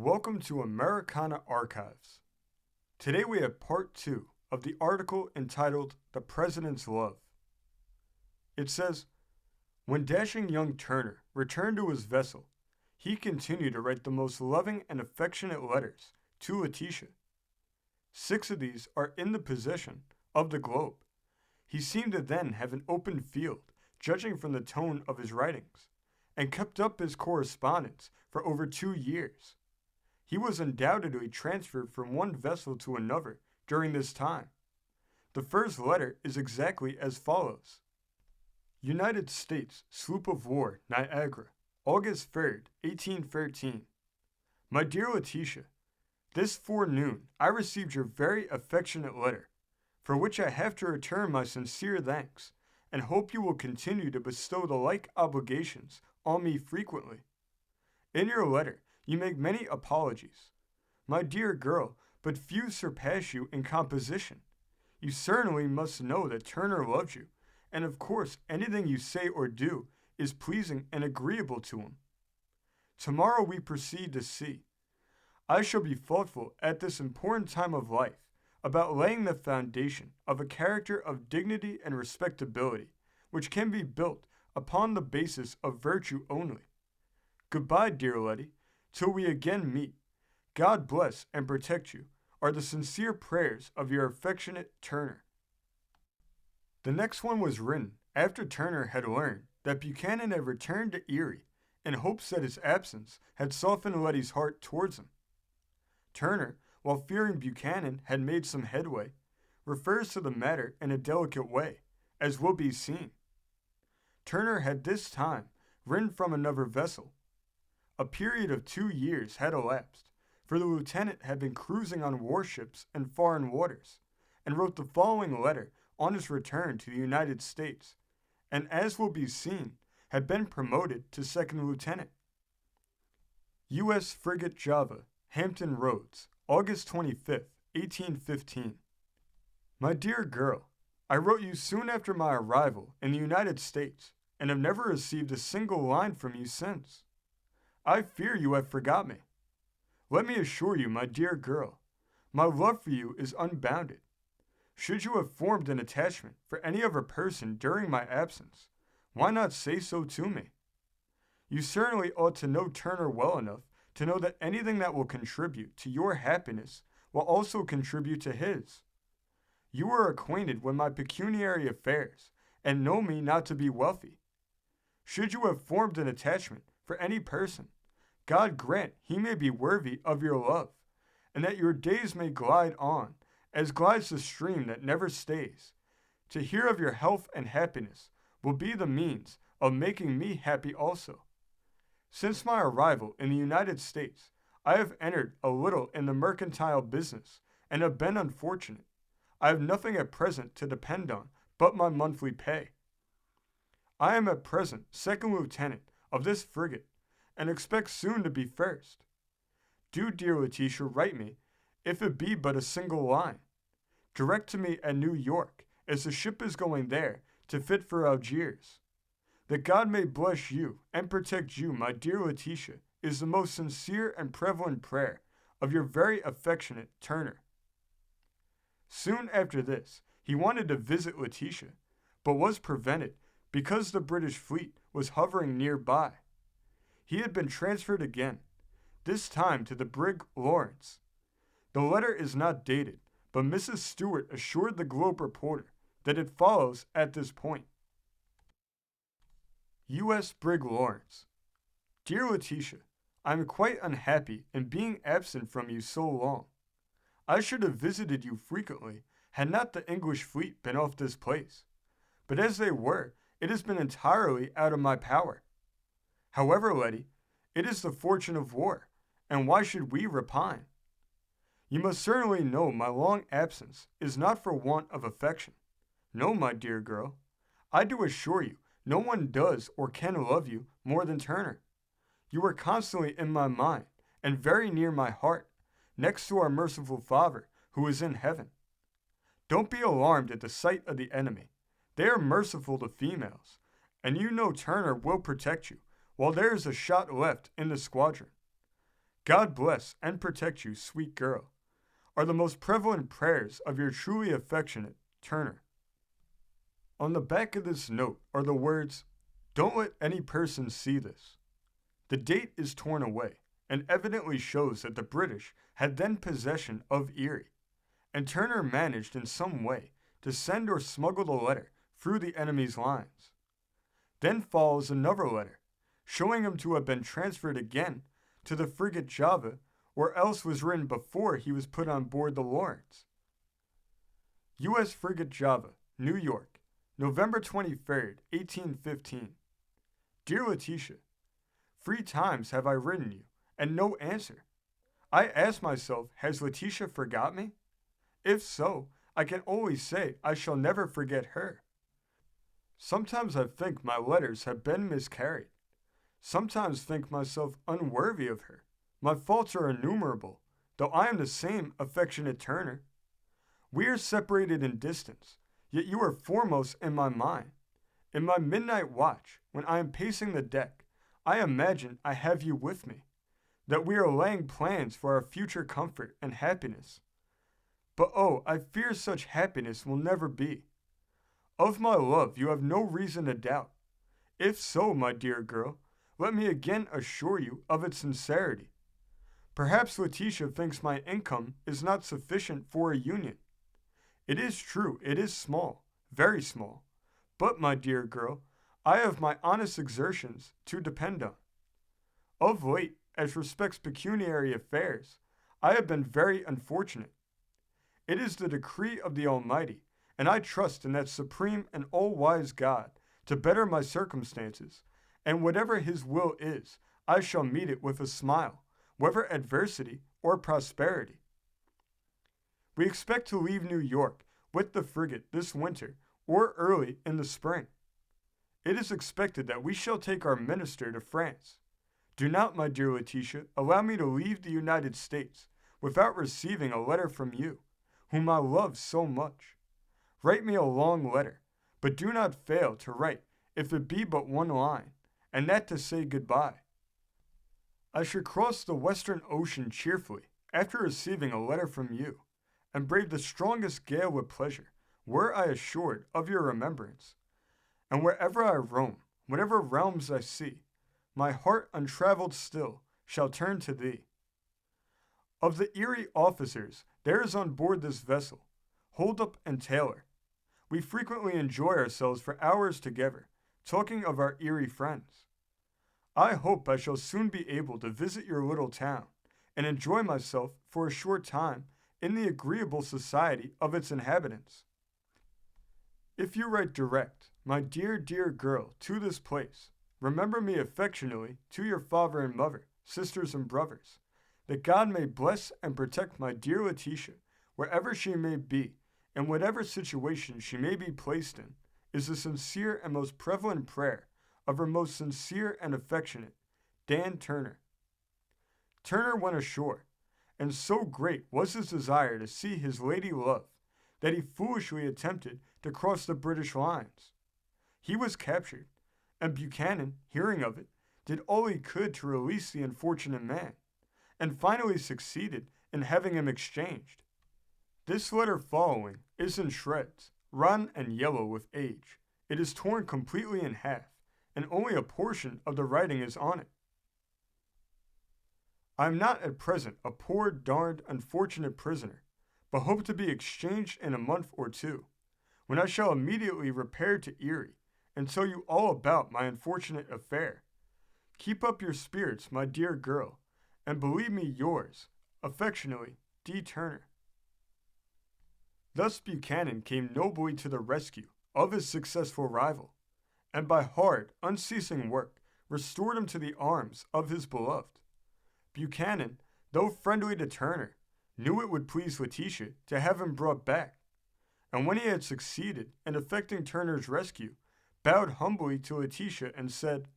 Welcome to Americana Archives. Today we have part 2 of the article entitled The President's Love. It says, when dashing young Turner returned to his vessel, he continued to write the most loving and affectionate letters to Letitia. 6 of these are in the possession of the Globe. He seemed to then have an open field, judging from the tone of his writings, and kept up his correspondence for over 2 years. He was undoubtedly transferred from one vessel to another during this time. The first letter is exactly as follows. United States Sloop of War, Niagara, August 3rd, 1813. My dear Letitia, this forenoon I received your very affectionate letter, for which I have to return my sincere thanks, and hope you will continue to bestow the like obligations on me frequently. In your letter, you make many apologies. My dear girl, but few surpass you in composition. You certainly must know that Turner loves you, and of course anything you say or do is pleasing and agreeable to him. Tomorrow we proceed to sea. I shall be thoughtful at this important time of life about laying the foundation of a character of dignity and respectability, which can be built upon the basis of virtue only. Goodbye, dear Letty. Till we again meet, God bless and protect you, are the sincere prayers of your affectionate Turner. The next one was written after Turner had learned that Buchanan had returned to Erie in hopes that his absence had softened Letty's heart towards him. Turner, while fearing Buchanan had made some headway, refers to the matter in a delicate way, as will be seen. Turner had this time written from another vessel. A period of 2 years had elapsed, for the lieutenant had been cruising on warships in foreign waters, and wrote the following letter on his return to the United States, and as will be seen, had been promoted to second lieutenant. U.S. Frigate Java, Hampton Roads, August 25th, 1815. My dear girl, I wrote you soon after my arrival in the United States, and have never received a single line from you since. I fear you have forgot me. Let me assure you, my dear girl, my love for you is unbounded. Should you have formed an attachment for any other person during my absence, why not say so to me? You certainly ought to know Turner well enough to know that anything that will contribute to your happiness will also contribute to his. You are acquainted with my pecuniary affairs, and know me not to be wealthy. Should you have formed an attachment for any person, God grant he may be worthy of your love, and that your days may glide on, as glides the stream that never stays. To hear of your health and happiness will be the means of making me happy also. Since my arrival in the United States, I have entered a little in the mercantile business, and have been unfortunate. I have nothing at present to depend on but my monthly pay. I am at present second lieutenant of this frigate, and expect soon to be first. Do, dear Letitia, write me, if it be but a single line. Direct to me at New York, as the ship is going there to fit for Algiers. That God may bless you and protect you, my dear Letitia, is the most sincere and prevalent prayer of your very affectionate Turner. Soon after this, he wanted to visit Letitia, but was prevented because the British fleet was hovering nearby. He had been transferred again, this time to the brig Lawrence. The letter is not dated, but Mrs. Stewart assured the Globe reporter that it follows at this point. U.S. Brig Lawrence. Dear Letitia, I am quite unhappy in being absent from you so long. I should have visited you frequently had not the English fleet been off this place, but as they were, it has been entirely out of my power. However, Letty, it is the fortune of war, and why should we repine? You must certainly know my long absence is not for want of affection. No, my dear girl, I do assure you, no one does or can love you more than Turner. You are constantly in my mind, and very near my heart, next to our merciful Father, who is in heaven. Don't be alarmed at the sight of the enemy. They are merciful to females, and you know Turner will protect you, while there is a shot left in the squadron. God bless and protect you, sweet girl, are the most prevalent prayers of your truly affectionate Turner. On the back of this note are the words, "Don't let any person see this." The date is torn away and evidently shows that the British had then possession of Erie, and Turner managed in some way to send or smuggle the letter through the enemy's lines. Then follows another letter, showing him to have been transferred again to the frigate Java, or else was written before he was put on board the Lawrence. U.S. Frigate Java, New York, November 23rd, 1815. Dear Letitia, 3 times have I written you, and no answer. I ask myself, has Letitia forgot me? If so, I can always say I shall never forget her. Sometimes I think my letters have been miscarried. Sometimes think myself unworthy of her. My faults are innumerable, though I am the same affectionate Turner. We are separated in distance, yet you are foremost in my mind. In my midnight watch, when I am pacing the deck, I imagine I have you with me, that we are laying plans for our future comfort and happiness. But oh, I fear such happiness will never be. Of my love you have no reason to doubt. If so, my dear girl, let me again assure you of its sincerity. Perhaps Letitia thinks my income is not sufficient for a union. It is true, it is small, very small. But, my dear girl, I have my honest exertions to depend on. Of late, as respects pecuniary affairs, I have been very unfortunate. It is the decree of the Almighty, and I trust in that supreme and all-wise God to better my circumstances, and whatever His will is, I shall meet it with a smile, whether adversity or prosperity. We expect to leave New York with the frigate this winter or early in the spring. It is expected that we shall take our minister to France. Do not, my dear Letitia, allow me to leave the United States without receiving a letter from you, whom I love so much. Write me a long letter, but do not fail to write, if it be but 1 line, and that to say goodbye. I should cross the Western Ocean cheerfully after receiving a letter from you, and brave the strongest gale with pleasure, were I assured of your remembrance. And wherever I roam, whatever realms I see, my heart untraveled still shall turn to thee. Of the Erie officers, there is on board this vessel, Holdup and Taylor. We frequently enjoy ourselves for hours together, talking of our Erie friends. I hope I shall soon be able to visit your little town, and enjoy myself for a short time in the agreeable society of its inhabitants. If you write direct, my dear, dear girl, to this place, remember me affectionately to your father and mother, sisters and brothers, that God may bless and protect my dear Letitia, wherever she may be, and whatever situation she may be placed in, is the sincere and most prevalent prayer of her most sincere and affectionate, Dan Turner. Turner went ashore, and so great was his desire to see his lady love that he foolishly attempted to cross the British lines. He was captured, and Buchanan, hearing of it, did all he could to release the unfortunate man, and finally succeeded in having him exchanged. This letter following is in shreds, rotten and yellow with age. It is torn completely in half, and only a portion of the writing is on it. I am not at present a poor, darned, unfortunate prisoner, but hope to be exchanged in a month or 2, when I shall immediately repair to Erie, and tell you all about my unfortunate affair. Keep up your spirits, my dear girl, and believe me yours, affectionately, D. Turner. Thus Buchanan came nobly to the rescue of his successful rival, and by hard, unceasing work restored him to the arms of his beloved. Buchanan, though friendly to Turner, knew it would please Letitia to have him brought back, and when he had succeeded in effecting Turner's rescue, bowed humbly to Letitia and said,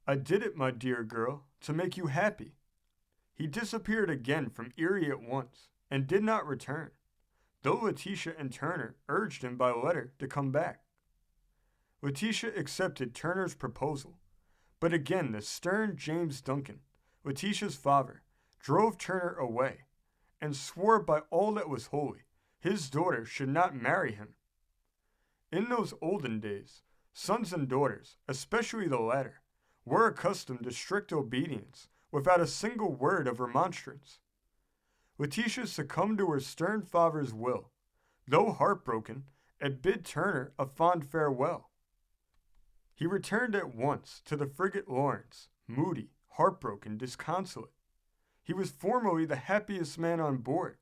"I did it, my dear girl, to make you happy." He disappeared again from Erie at once, and did not return, though Letitia and Turner urged him by letter to come back. Letitia accepted Turner's proposal, but again the stern James Duncan, Letitia's father, drove Turner away and swore by all that was holy his daughter should not marry him. In those olden days, sons and daughters, especially the latter, were accustomed to strict obedience without a single word of remonstrance. Letitia succumbed to her stern father's will, though heartbroken, and bid Turner a fond farewell. He returned at once to the frigate Lawrence, moody, heartbroken, disconsolate. He was formerly the happiest man on board,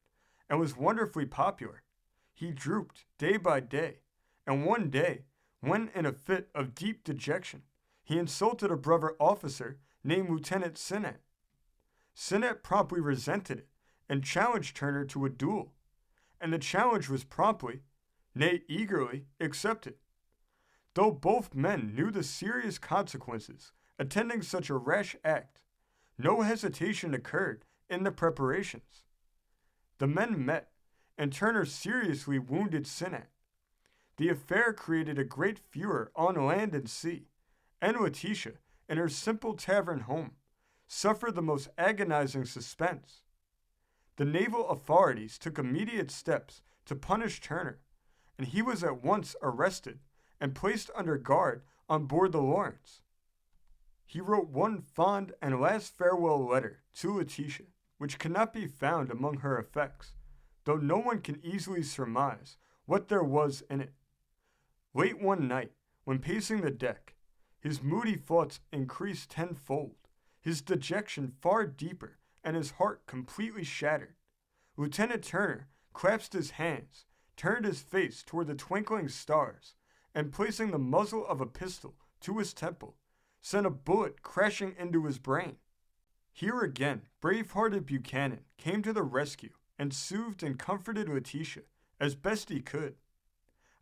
and was wonderfully popular. He drooped day by day, and one day, when in a fit of deep dejection, he insulted a brother officer named Lieutenant Sinnett. Sinnett promptly resented it and challenged Turner to a duel, and the challenge was promptly, nay eagerly, accepted. Though both men knew the serious consequences attending such a rash act, no hesitation occurred in the preparations. The men met, and Turner seriously wounded Sinnett. The affair created a great furor on land and sea, and Letitia, in her simple tavern home, suffered the most agonizing suspense. The naval authorities took immediate steps to punish Turner, and he was at once arrested and placed under guard on board the Lawrence. He wrote one fond and last farewell letter to Letitia, which cannot be found among her effects, though no one can easily surmise what there was in it. Late one night, when pacing the deck, his moody thoughts increased tenfold, his dejection far deeper, and his heart completely shattered. Lieutenant Turner clasped his hands, turned his face toward the twinkling stars, and placing the muzzle of a pistol to his temple, sent a bullet crashing into his brain. Here again, brave-hearted Buchanan came to the rescue and soothed and comforted Letitia as best he could.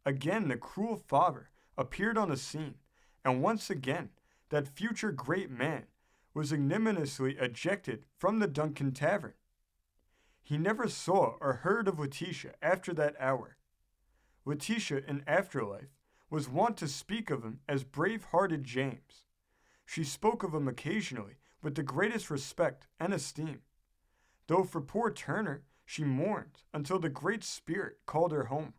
Again, the cruel father appeared on the scene, and once again, that future great man was ignominiously ejected from the Duncan Tavern. He never saw or heard of Letitia after that hour. Letitia, in afterlife, was wont to speak of him as brave-hearted James. She spoke of him occasionally with the greatest respect and esteem, though for poor Turner she mourned until the Great Spirit called her home.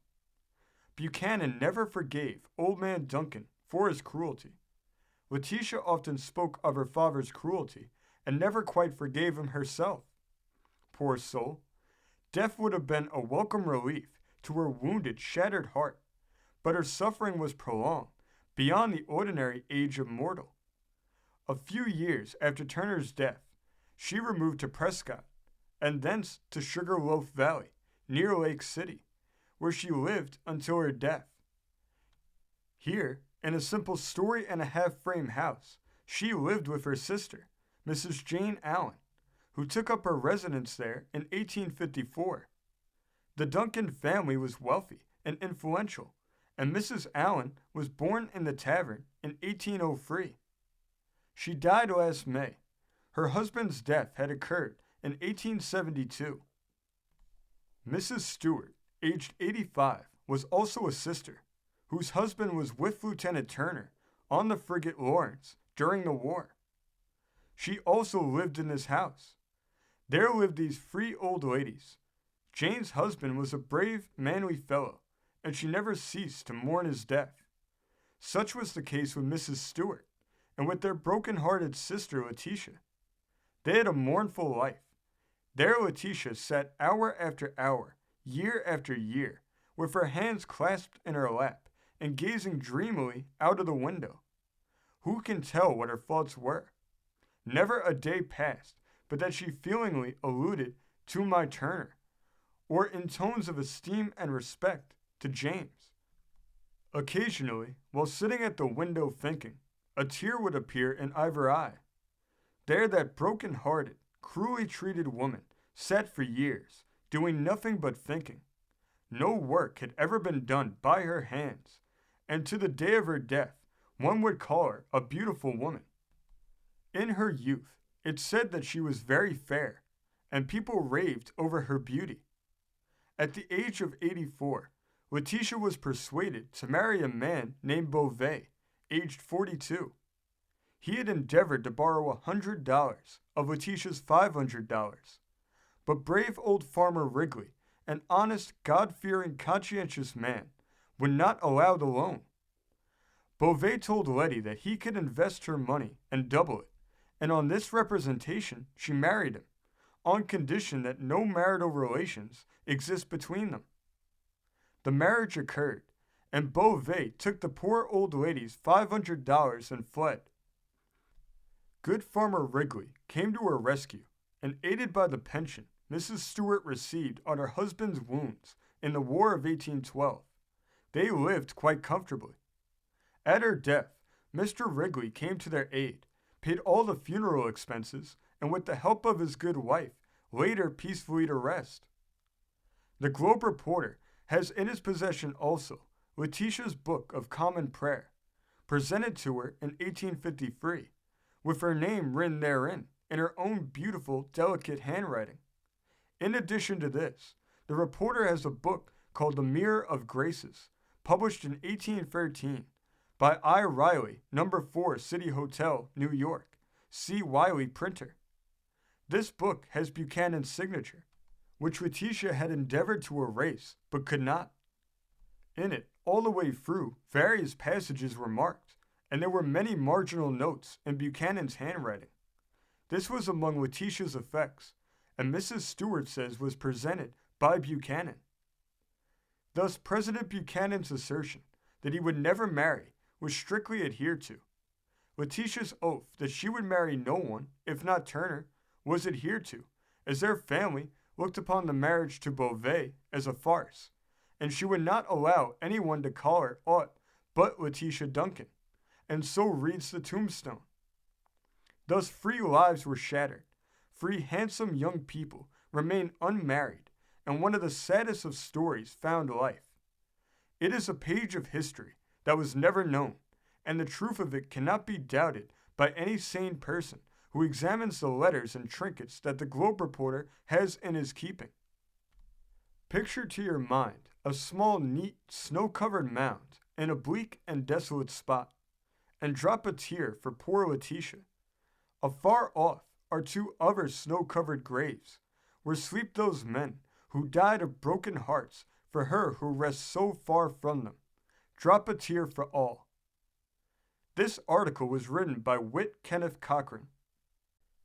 Buchanan never forgave old man Duncan for his cruelty. Letitia often spoke of her father's cruelty and never quite forgave him herself. Poor soul, death would have been a welcome relief to her wounded, shattered heart, but her suffering was prolonged beyond the ordinary age of mortal. A few years after Turner's death, she removed to Prescott, and thence to Sugarloaf Valley, near Lake City, where she lived until her death. Here, in a simple story-and-a-half frame house, she lived with her sister, Mrs. Jane Allen, who took up her residence there in 1854. The Duncan family was wealthy and influential, and Mrs. Allen was born in the tavern in 1803. She died last May. Her husband's death had occurred in 1872. Mrs. Stewart, aged 85, was also a sister, whose husband was with Lieutenant Turner on the frigate Lawrence during the war. She also lived in this house. There lived these three old ladies. Jane's husband was a brave, manly fellow, and she never ceased to mourn his death. Such was the case with Mrs. Stewart, and with their broken-hearted sister Letitia. They had a mournful life. There Letitia sat hour after hour, year after year, with her hands clasped in her lap, and gazing dreamily out of the window. Who can tell what her thoughts were? Never a day passed but that she feelingly alluded to my Turner, or in tones of esteem and respect to James. Occasionally, while sitting at the window thinking, a tear would appear in either eye. There that broken-hearted, cruelly treated woman sat for years, doing nothing but thinking. No work had ever been done by her hands, and to the day of her death, one would call her a beautiful woman. In her youth, it said that she was very fair, and people raved over her beauty. At the age of 84, Letitia was persuaded to marry a man named Beauvais, aged 42. he had endeavored to borrow $100 of Letitia's $500, but brave old Farmer Wrigley, an honest, God-fearing, conscientious man, would not allow the loan. Beauvais told Letty that he could invest her money and double it, and on this representation she married him, on condition that no marital relations exist between them. The marriage occurred, and Beauvais took the poor old lady's $500 and fled. Good Farmer Wrigley came to her rescue, and aided by the pension Mrs. Stewart received on her husband's wounds in the War of 1812, they lived quite comfortably. At her death, Mr. Wrigley came to their aid, paid all the funeral expenses, and with the help of his good wife, laid her peacefully to rest. The Globe Reporter has in his possession also Letitia's Book of Common Prayer, presented to her in 1853, with her name written therein in her own beautiful, delicate handwriting. In addition to this, the reporter has a book called The Mirror of Graces, published in 1813 by I. Riley, No. 4 City Hotel, New York, C. Wiley Printer. This book has Buchanan's signature, which Letitia had endeavored to erase but could not. In it, all the way through, various passages were marked, and there were many marginal notes in Buchanan's handwriting. This was among Letitia's effects, and Mrs. Stewart says was presented by Buchanan. Thus, President Buchanan's assertion that he would never marry was strictly adhered to. Letitia's oath that she would marry no one, if not Turner, was adhered to, as their family looked upon the marriage to Beauvais as a farce, and she would not allow anyone to call her aught but Letitia Duncan, and so reads the tombstone. Thus 3 lives were shattered, 3 handsome young people remained unmarried, and one of the saddest of stories found life. It is a page of history that was never known, and the truth of it cannot be doubted by any sane person who examines the letters and trinkets that the Globe Reporter has in his keeping. Picture to your mind a small, neat, snow-covered mound in a bleak and desolate spot, and drop a tear for poor Letitia. Afar off are 2 other snow-covered graves, where sleep those men who died of broken hearts for her who rests so far from them. Drop a tear for all. This article was written by Whit Kenneth Cochran.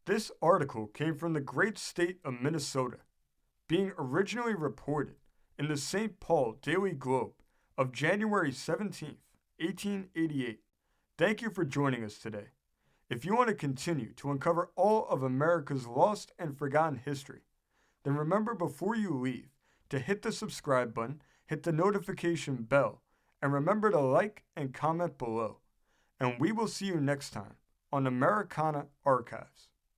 This article came from the great state of Minnesota, being originally reported in the St. Paul Daily Globe of January 17, 1888. Thank you for joining us today. If you want to continue to uncover all of America's lost and forgotten history, then remember before you leave to hit the subscribe button, hit the notification bell, and remember to like and comment below. And we will see you next time on Americana Archives.